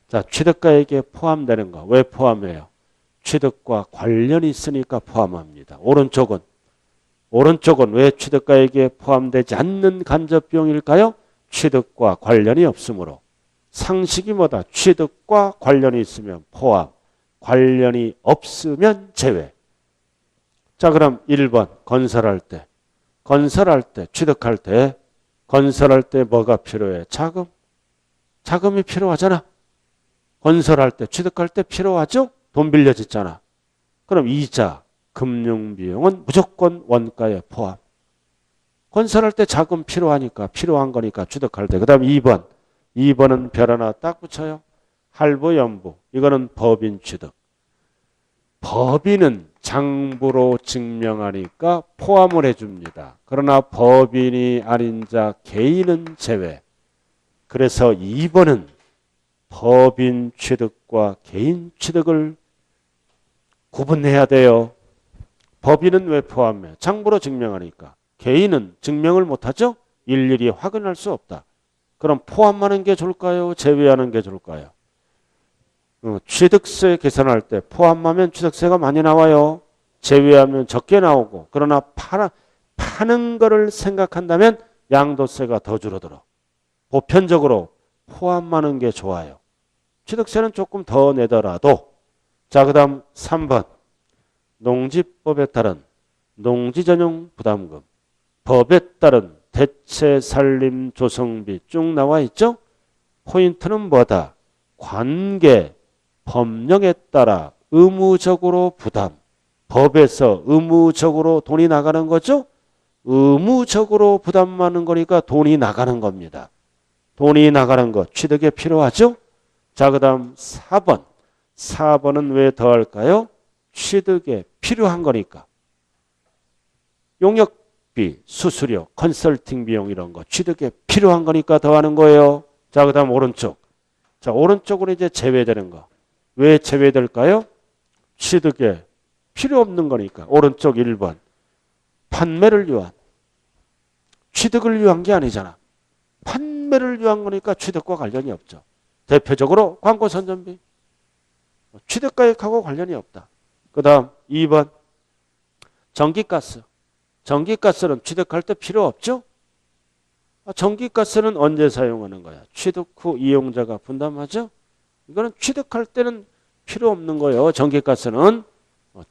자, 취득가액에 포함되는 거. 왜 포함해요? 취득과 관련이 있으니까 포함합니다. 오른쪽은 왜 취득가액에 포함되지 않는 간접비용일까요? 취득과 관련이 없으므로. 상식이 뭐다? 취득과 관련이 있으면 포함, 관련이 없으면 제외. 자, 그럼 1번 건설할 때, 취득할 때, 건설할 때 뭐가 필요해? 자금. 자금이 필요하잖아. 건설할 때, 취득할 때 필요하죠? 돈 빌려 짓잖아. 그럼 이자, 금융비용은 무조건 원가에 포함. 건설할 때 자금 필요하니까, 필요한 거니까 취득할 때. 그 다음 2번은 별 하나 딱 붙여요. 할부, 연부. 이거는 법인 취득. 법인은 장부로 증명하니까 포함을 해줍니다. 그러나 법인이 아닌 자 개인은 제외. 그래서 2번은 법인 취득과 개인 취득을 구분해야 돼요. 법인은 왜 포함해? 장부로 증명하니까. 개인은 증명을 못하죠? 일일이 확인할 수 없다. 그럼 포함하는 게 좋을까요? 제외하는 게 좋을까요? 취득세 계산할 때 포함하면 취득세가 많이 나와요. 제외하면 적게 나오고. 그러나 파는 거를 생각한다면 양도세가 더 줄어들어. 보편적으로 포함하는 게 좋아요. 취득세는 조금 더 내더라도. 자, 그 다음 3번. 농지법에 따른 농지전용 부담금. 법에 따른 대체 살림 조성비 쭉 나와 있죠? 포인트는 뭐다? 관계, 법령에 따라 의무적으로 부담. 법에서 의무적으로 돈이 나가는 거죠? 의무적으로 부담하는 거니까 돈이 나가는 겁니다. 돈이 나가는 것, 취득에 필요하죠? 자, 그 다음 4번. 4번은 왜 더할까요? 취득에 필요한 거니까. 용역비, 수수료, 컨설팅 비용 이런 거 취득에 필요한 거니까 더하는 거예요. 자, 그 다음 오른쪽. 자, 오른쪽으로 이제 제외되는 거. 왜 제외될까요? 취득에 필요 없는 거니까. 오른쪽 1번. 판매를 위한. 취득을 위한 게 아니잖아. 판매를 위한 거니까 취득과 관련이 없죠. 대표적으로 광고 선전비. 취득가액하고 관련이 없다. 그 다음 2번. 전기가스. 전기가스는 취득할 때 필요 없죠? 전기가스는 언제 사용하는 거야? 취득 후 이용자가 분담하죠? 이거는 취득할 때는 필요 없는 거예요. 전기가스는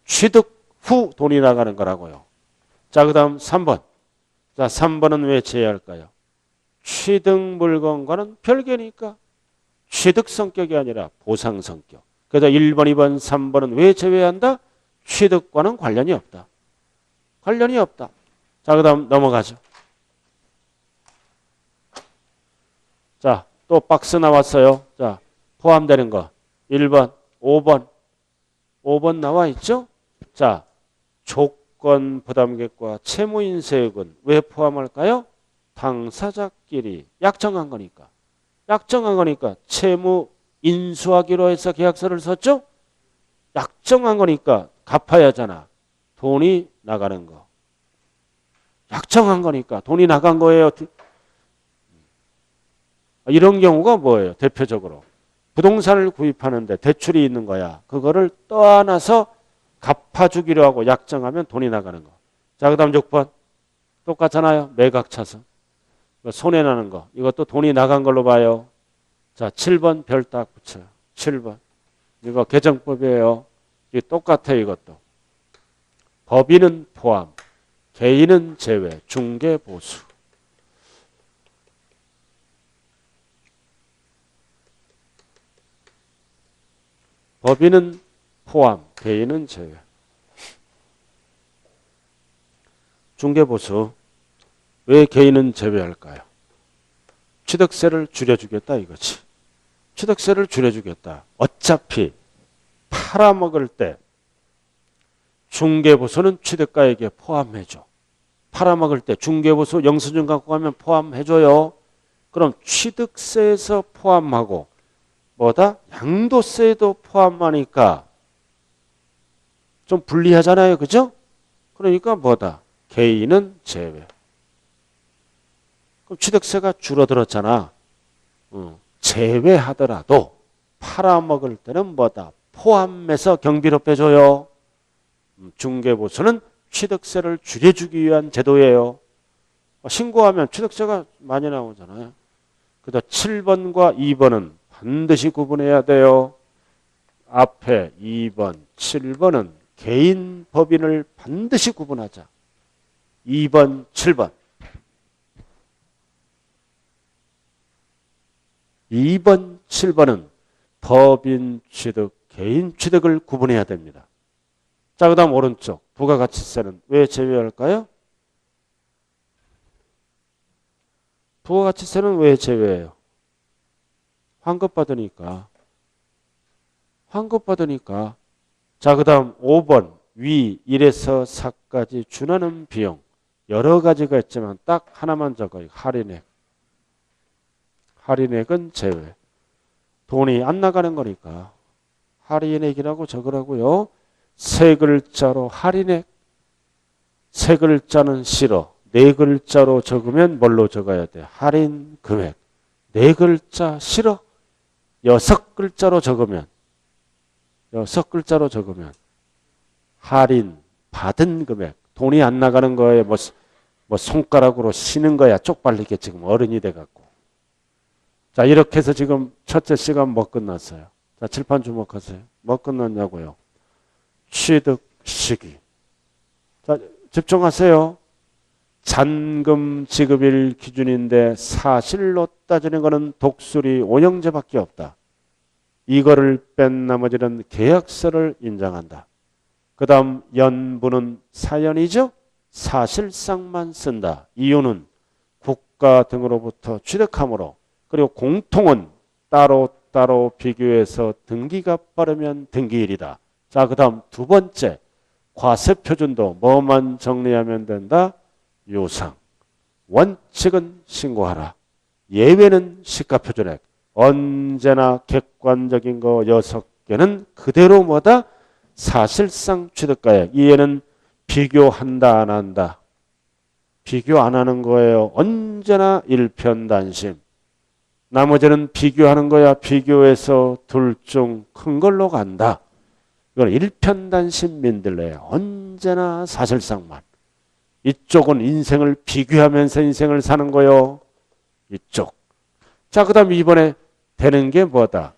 취득 후 돈이 나가는 거라고요. 자, 그 다음 3번. 자, 3번은 왜 제외할까요? 취득 물건과는 별개니까. 취득 성격이 아니라 보상 성격. 그래서 1번, 2번, 3번은 왜 제외한다? 취득과는 관련이 없다. 관련이 없다. 자, 그 다음 넘어가죠. 자, 또 박스 나왔어요. 자, 포함되는 거 1번, 5번. 5번 나와 있죠? 자, 조건 부담객과 채무인세액은 왜 포함할까요? 당사자끼리 약정한 거니까. 약정한 거니까 채무 인수하기로 해서 계약서를 썼죠? 약정한 거니까 갚아야 하잖아. 돈이 나가는 거. 약정한 거니까 돈이 나간 거예요. 이런 경우가 뭐예요? 대표적으로. 부동산을 구입하는데 대출이 있는 거야. 그거를 떠안아서 갚아주기로 하고 약정하면 돈이 나가는 거. 자, 그 다음 6번. 똑같잖아요. 매각차선. 손해나는 거. 이것도 돈이 나간 걸로 봐요. 자, 7번 별 딱 붙여요. 7번. 이거 개정법이에요. 이 똑같아요. 이것도. 법인은 포함, 개인은 제외, 중개 보수. 법인은 포함, 개인은 제외. 중개보수. 왜 개인은 제외할까요? 취득세를 줄여주겠다 이거지. 취득세를 줄여주겠다. 어차피 팔아먹을 때 중개보수는 취득가액에 포함해줘. 팔아먹을 때 중개보수 영수증 갖고 가면 포함해줘요. 그럼 취득세에서 포함하고 뭐다? 양도세도 포함하니까 좀 불리하잖아요. 그죠? 그러니까 뭐다? 개인은 제외. 그럼 취득세가 줄어들었잖아. 제외하더라도 팔아먹을 때는 뭐다? 포함해서 경비로 빼줘요. 중개보수는 취득세를 줄여주기 위한 제도예요. 신고하면 취득세가 많이 나오잖아요. 그래서 7번과 2번은 반드시 구분해야 돼요. 앞에 2번, 7번은 개인 법인을 반드시 구분하자. 2번, 7번. 2번, 7번은 법인 취득, 개인 취득을 구분해야 됩니다. 자, 그 다음 오른쪽 부가가치세는 왜 제외할까요? 부가가치세는 왜 제외해요? 환급받으니까. 환급받으니까. 자, 그 다음 5번 위 1에서 4까지 준하는 비용. 여러 가지가 있지만 딱 하나만 적어요. 할인액. 할인액은 제외. 돈이 안 나가는 거니까 할인액이라고 적으라고요. 세 글자로 할인액. 세 글자는 싫어. 네 글자로 적으면 뭘로 적어야 돼? 할인 금액. 네 글자 싫어. 여섯 글자로 적으면 할인 받은 금액. 돈이 안 나가는 거에 뭐 손가락으로 쉬는 거야. 쪽팔리게 지금 어른이 돼갖고. 자, 이렇게 해서 지금 첫째 시간 뭐 끝났어요? 자, 칠판 주목하세요. 뭐 끝났냐고요? 취득 시기. 자, 집중하세요. 잔금 지급일 기준인데 사실로 따지는 것은 독수리 오형제밖에 없다. 이거를 뺀 나머지는 계약서를 인정한다. 그 다음 연부는 사연이죠. 사실상만 쓴다. 이유는 국가 등으로부터 취득하므로. 그리고 공통은 따로따로 비교해서 등기가 빠르면 등기일이다. 자, 그 다음 두 번째 과세표준도 뭐만 정리하면 된다? 요상. 원칙은 신고하라. 예외는 시가표준액. 언제나 객관적인 거 6개는 그대로 뭐다? 사실상 취득가액. 이에는 비교한다 안 한다? 비교 안 하는 거예요. 언제나 일편단심. 나머지는 비교하는 거야. 비교해서 둘 중 큰 걸로 간다. 이건 일편단심 민들레야. 언제나 사실상만. 이쪽은 인생을 비교하면서 인생을 사는 거요. 이쪽. 자, 그 다음 이번에 되는 게 뭐다?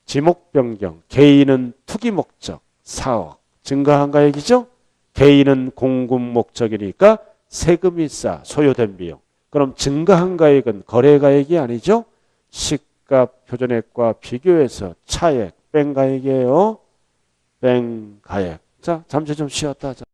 지목 변경. 개인은 투기 목적 4억. 증가한가 얘기죠? 개인은 공급 목적이니까 세금이 싸. 소요된 비용. 그럼 증가한 가액은 거래 가액이 아니죠? 시가 표준액과 비교해서 차액 뺀 가액이에요. 뺀 가액. 자, 잠시 좀 쉬었다 하자.